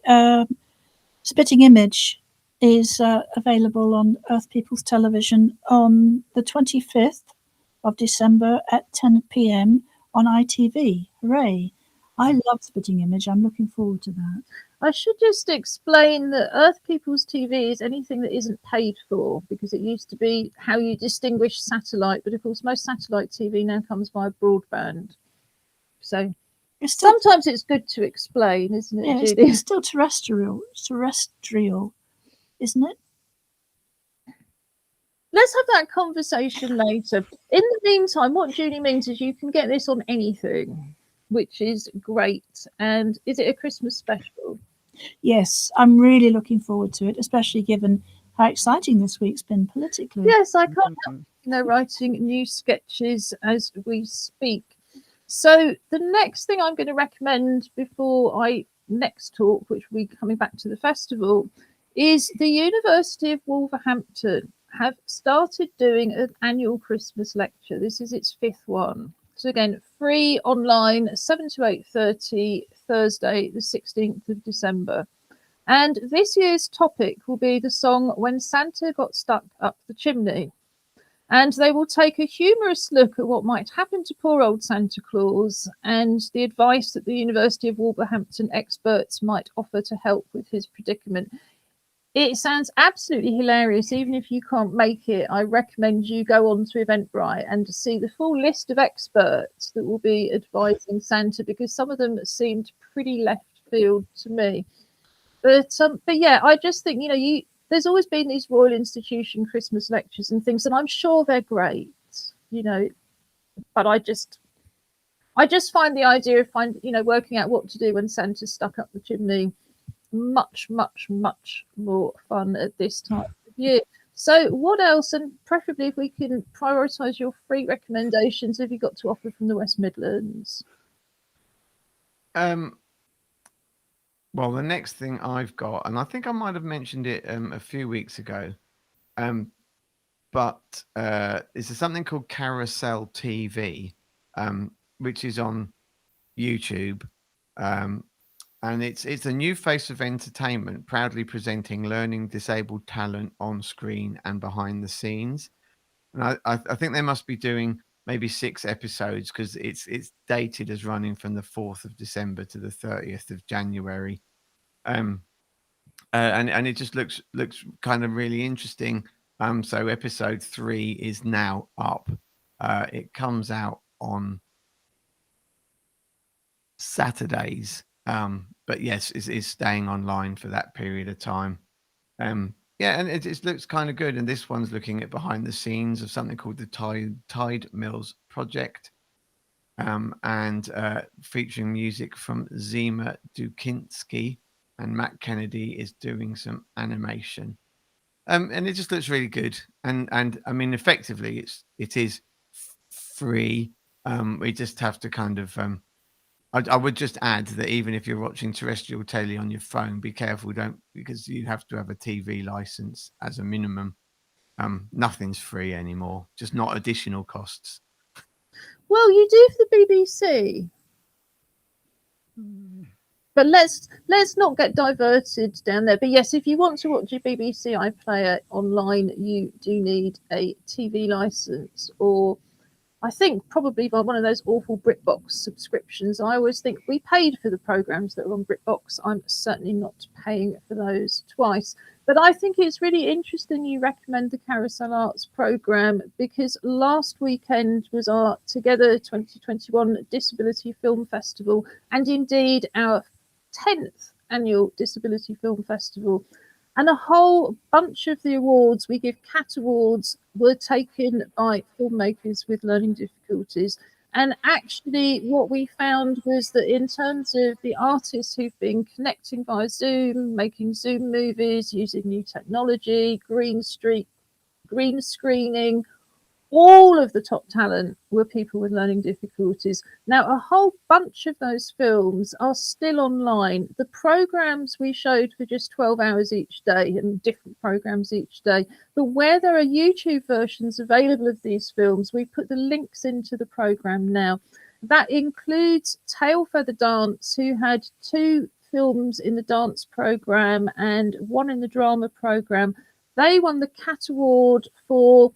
[SPEAKER 4] Spitting Image is available on Earth People's Television on the 25th of December at 10 p.m. on ITV. Hooray! I love Spitting Image. I'm looking forward to that.
[SPEAKER 1] I should just explain that Earth People's TV is anything that isn't paid for, because it used to be how you distinguish satellite, but of course most satellite TV now comes via broadband. So sometimes it's good to explain, isn't it, Julie?
[SPEAKER 4] It's still terrestrial, isn't it?
[SPEAKER 1] Let's have that conversation later. In the meantime, what Julie means is you can get this on anything, which is great. And is it a Christmas special?
[SPEAKER 4] Yes, I'm really looking forward to it, especially given how exciting this week's been politically.
[SPEAKER 1] Yes, I can't help writing new sketches as we speak. So the next thing I'm going to recommend before I next talk, which will be coming back to the festival, is the University of Wolverhampton have started doing an annual Christmas lecture. This is its 5th one. So again, free online, 7 to 8:30, Thursday, the 16th of December. And this year's topic will be the song When Santa Got Stuck Up the Chimney. And they will take a humorous look at what might happen to poor old Santa Claus and the advice that the University of Wolverhampton experts might offer to help with his predicament. It sounds absolutely hilarious. Even if you can't make it, I recommend you go on to Eventbrite and see the full list of experts that will be advising Santa, because some of them seemed pretty left field to me. But yeah, I just think, there's always been these Royal Institution Christmas lectures and things, and I'm sure they're great, but I just find the idea of working out what to do when Santa's stuck up the chimney much, much, much more fun at this time of year. So what else, and preferably if we can prioritise your free recommendations, have you got to offer from the West Midlands?
[SPEAKER 3] Well, the next thing I've got, and I think I might have mentioned it a few weeks ago, but there's something called Carousel TV, which is on YouTube. And it's a new face of entertainment, proudly presenting learning disabled talent on screen and behind the scenes. And I think they must be doing maybe 6 episodes, because it's dated as running from the 4th of December to the 30th of January. And it just looks kind of really interesting. So episode 3 is now up. It comes out on Saturdays. But yes, it's staying online for that period of time. Yeah, and it looks kind of good. And this one's looking at behind the scenes of something called the Tide Mills Project, and featuring music from Zima Dukinski, and Matt Kennedy is doing some animation. And it just looks really good. And I mean, effectively, it is free. We just have to kind of I would just add that even if you're watching terrestrial telly on your phone, be careful, because you have to have a TV license as a minimum. Nothing's free anymore, just not additional costs.
[SPEAKER 1] Well, you do for the BBC. But let's not get diverted down there. But yes, if you want to watch your BBC iPlayer online, you do need a TV license, or I think probably by one of those awful BritBox subscriptions. I always think we paid for the programs that are on BritBox. I'm certainly not paying for those twice. But I think it's really interesting you recommend the Carousel Arts program, because last weekend was our Together 2021 Disability Film Festival, and indeed our 10th annual Disability Film Festival. And a whole bunch of the awards, we give CAT awards, were taken by filmmakers with learning difficulties. And actually what we found was that in terms of the artists who've been connecting via Zoom, making Zoom movies, using new technology, green screening, all of the top talent were people with learning difficulties. Now, a whole bunch of those films are still online. The programs we showed for just 12 hours each day, and different programs each day. But where there are YouTube versions available of these films, we put the links into the program now. That includes Tail Feather Dance, who had 2 films in the dance program and 1 in the drama program. They won the CAT Award for,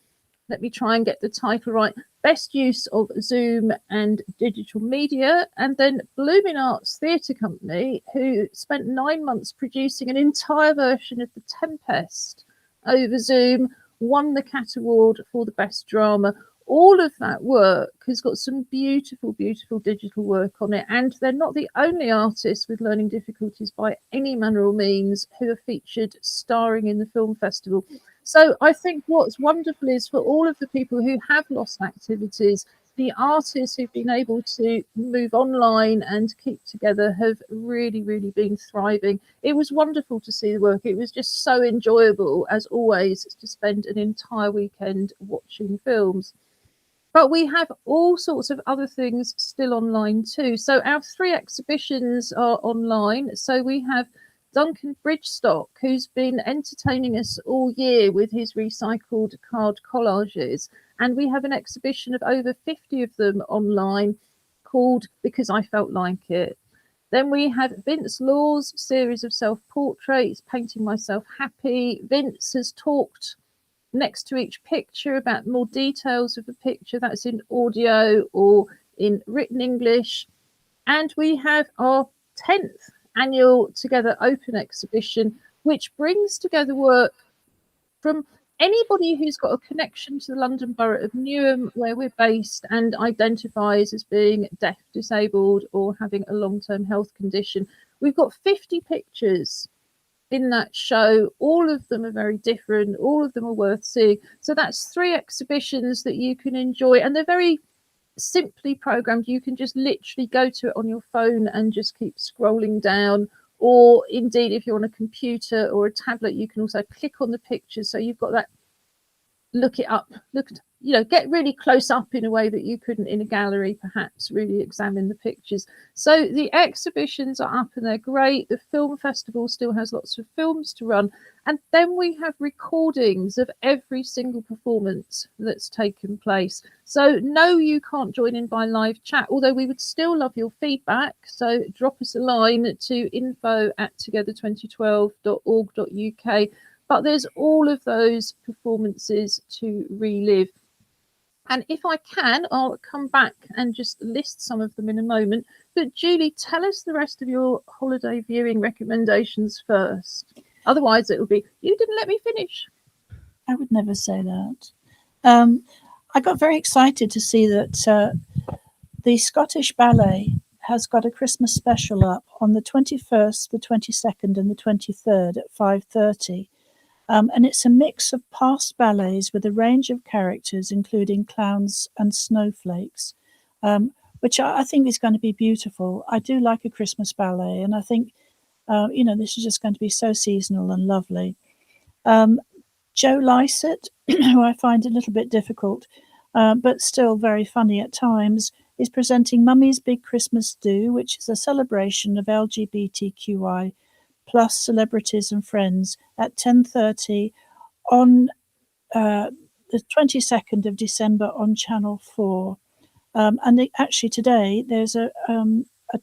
[SPEAKER 1] let me try and get the title right, Best Use of Zoom and Digital Media. And then Blooming Arts Theatre Company, who spent 9 months producing an entire version of The Tempest over Zoom, won the CAT Award for the Best Drama. All of that work has got some beautiful, beautiful digital work on it. And they're not the only artists with learning difficulties by any manner or means who are featured starring in the film festival. So I think what's wonderful is for all of the people who have lost activities, the artists who've been able to move online and keep together have really, really been thriving. It was wonderful to see the work. It was just so enjoyable, as always, to spend an entire weekend watching films. But we have all sorts of other things still online too. So our 3 exhibitions are online. So we have Duncan Bridgestock, who's been entertaining us all year with his recycled card collages. And we have an exhibition of over 50 of them online called Because I Felt Like It. Then we have Vince Law's series of self-portraits, Painting Myself Happy. Vince has talked next to each picture about more details of the picture, that's in audio or in written English. And we have our 10th annual Together Open exhibition, which brings together work from anybody who's got a connection to the London Borough of Newham, where we're based, and identifies as being deaf, disabled, or having a long-term health condition. We've got 50 pictures in that show. All of them are very different. All of them are worth seeing. So that's 3 exhibitions that you can enjoy, and they're very simply programmed. You can just literally go to it on your phone and just keep scrolling down, or indeed if you're on a computer or a tablet, you can also click on the pictures, so you've got that look it up, look get really close up in a way that you couldn't in a gallery, perhaps really examine the pictures. So the exhibitions are up and they're great. The film festival still has lots of films to run. And then we have recordings of every single performance that's taken place. So no, you can't join in by live chat, although we would still love your feedback. So drop us a line to info@together2012.org.uk. But there's all of those performances to relive. And if I can, I'll come back and just list some of them in a moment. But Julie, tell us the rest of your holiday viewing recommendations first. Otherwise, it will be, you didn't let me finish.
[SPEAKER 4] I would never say that. I got very excited to see that the Scottish Ballet has got a Christmas special up on the 21st, the 22nd and the 23rd at 5:30. And it's a mix of past ballets with a range of characters, including clowns and snowflakes, which I think is going to be beautiful. I do like a Christmas ballet, and I think, this is just going to be so seasonal and lovely. Joe Lycett, who I find a little bit difficult, but still very funny at times, is presenting Mummy's Big Christmas Do, which is a celebration of LGBTQI plus celebrities and friends at 10:30 on the 22nd of December on Channel 4. And actually today there's a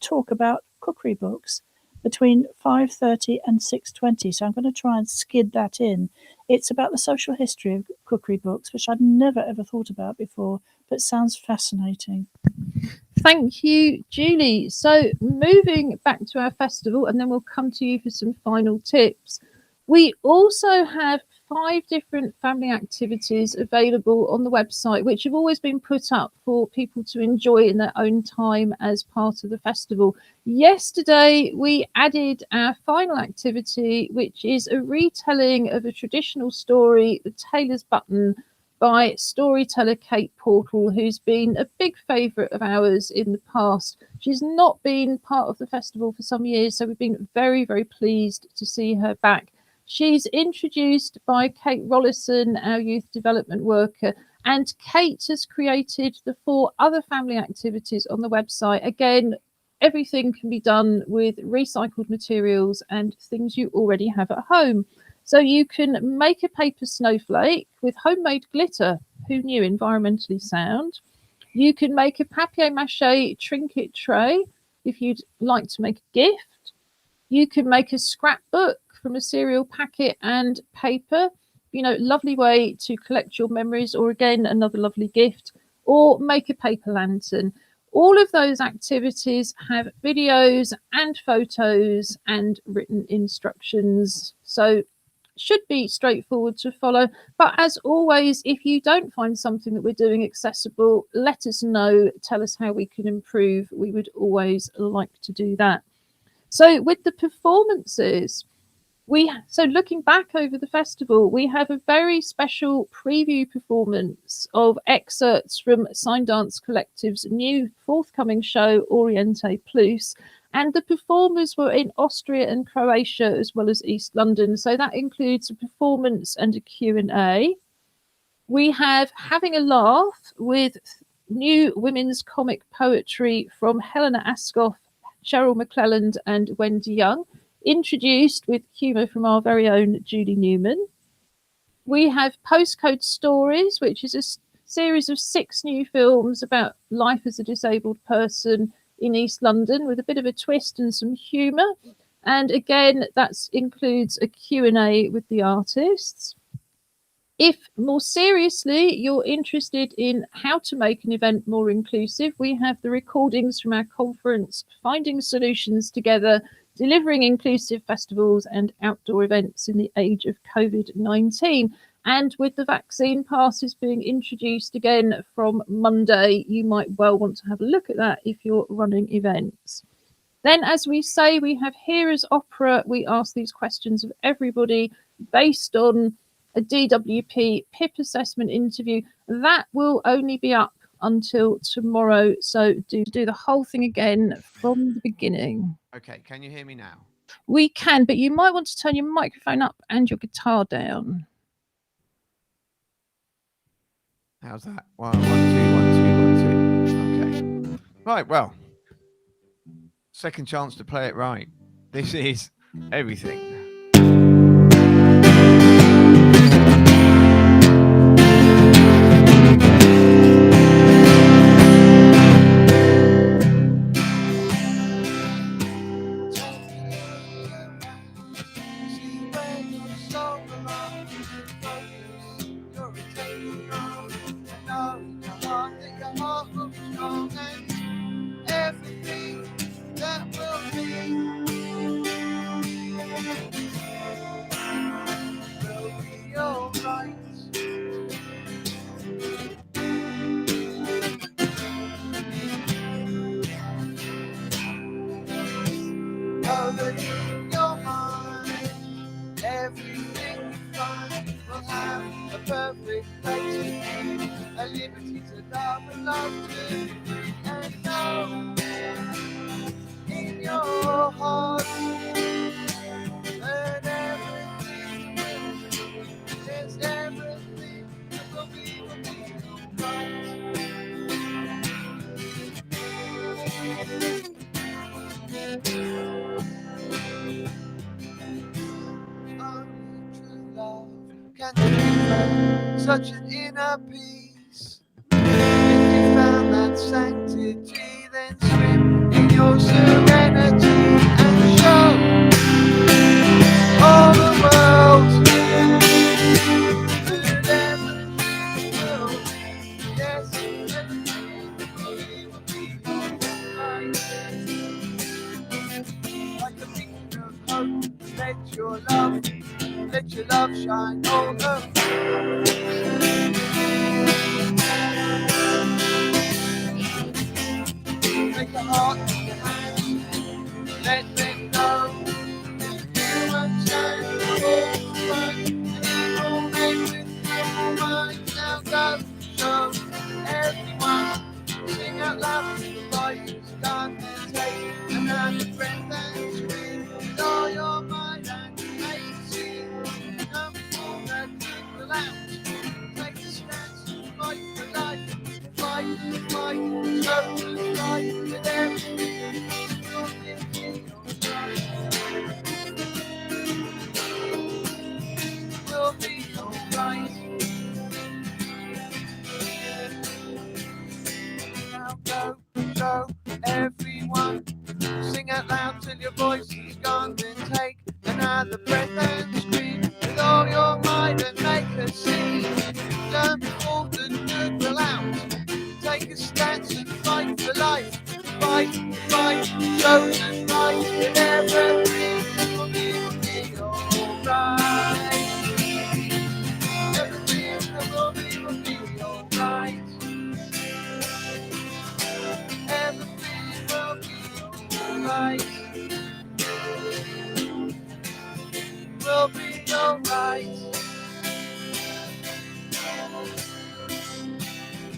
[SPEAKER 4] talk about cookery books between 5:30 and 6:20. So I'm going to try and skid that in. It's about the social history of cookery books, which I'd never ever thought about before, but sounds fascinating.
[SPEAKER 1] Thank you, Julie. So moving back to our festival, and then we'll come to you for some final tips. We also have 5 different family activities available on the website, which have always been put up for people to enjoy in their own time as part of the festival. Yesterday, we added our final activity, which is a retelling of a traditional story, The Tailor's Button, by storyteller Kate Portal, who's been a big favourite of ours in the past. She's not been part of the festival for some years, so we've been very, very pleased to see her back. She's introduced by Kate Rollison, our youth development worker, and Kate has created the 4 other family activities on the website. Again, everything can be done with recycled materials and things you already have at home. So you can make a paper snowflake with homemade glitter. Who knew? Environmentally sound. You can make a papier-mâché trinket tray if you'd like to make a gift. You can make a scrapbook from a cereal packet and paper. Lovely way to collect your memories, or again, another lovely gift. Or make a paper lantern. All of those activities have videos and photos and written instructions. So should be straightforward to follow. But as always, if you don't find something that we're doing accessible, let us know. Tell us how we can improve. We would always like to do that. So with the performances, looking back over the festival, we have a very special preview performance of excerpts from Sign Dance Collective's new forthcoming show, Oriente Plus. And the performers were in Austria and Croatia, as well as East London. So that includes a performance and a Q&A. We have Having a Laugh with new women's comic poetry from Helena Askoff, Cheryl McClelland and Wendy Young, introduced with humour from our very own Julie Newman. We have Postcode Stories, which is a series of 6 new films about life as a disabled person in East London, with a bit of a twist and some humour. And again, that includes a Q&A with the artists. If more seriously you're interested in how to make an event more inclusive, we have the recordings from our conference, Finding Solutions Together, Delivering Inclusive Festivals and Outdoor Events in the Age of COVID-19. And with the vaccine passes being introduced again from Monday, you might well want to have a look at that if you're running events. Then, as we say, we have Hearers Opera. We ask these questions of everybody based on a DWP PIP assessment interview. That will only be up until tomorrow. So do the whole thing again from the beginning.
[SPEAKER 3] Okay, can you hear me now?
[SPEAKER 1] We can, but you might want to turn your microphone up and your guitar down.
[SPEAKER 3] How's that? 1, 1, 2, 1, 2, 1, 2. Okay. Right. Well, second chance to play it right. This is everything. Everything you find will have a perfect place to be, a liberty to love and love to and know in your heart that everything is everything that will be true love can deliver such an inner peace. If you found that sanctity, then swim in your serenity and show all the world that everything will be, yes, everything will be alright. Like a beacon of hope, let your love shine all over. Make a heart in your hands, let them know you won't stand for fun. Evil men with evil minds now go show everyone. Sing out loud to the light is gone and take another breath and scream with all your might and make it see. Come on and people out, take a stance and fight for life. Fight, fight, show the light with everything you're thinking will be alright. Now go, show everyone. Sing out loud till your voice is gone. Then take another breath and scream with all your might and make a scene. Don't all the good will out. Take a stance and fight for life. Fight, fight, show the light that everything will be alright. Everything will be alright. Everything will be alright. Will be alright.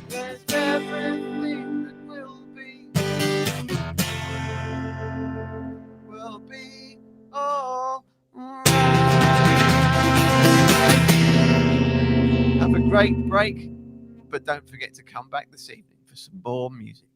[SPEAKER 3] There's everything that will be all right. Have a great break, but don't forget to come back this evening for some more music.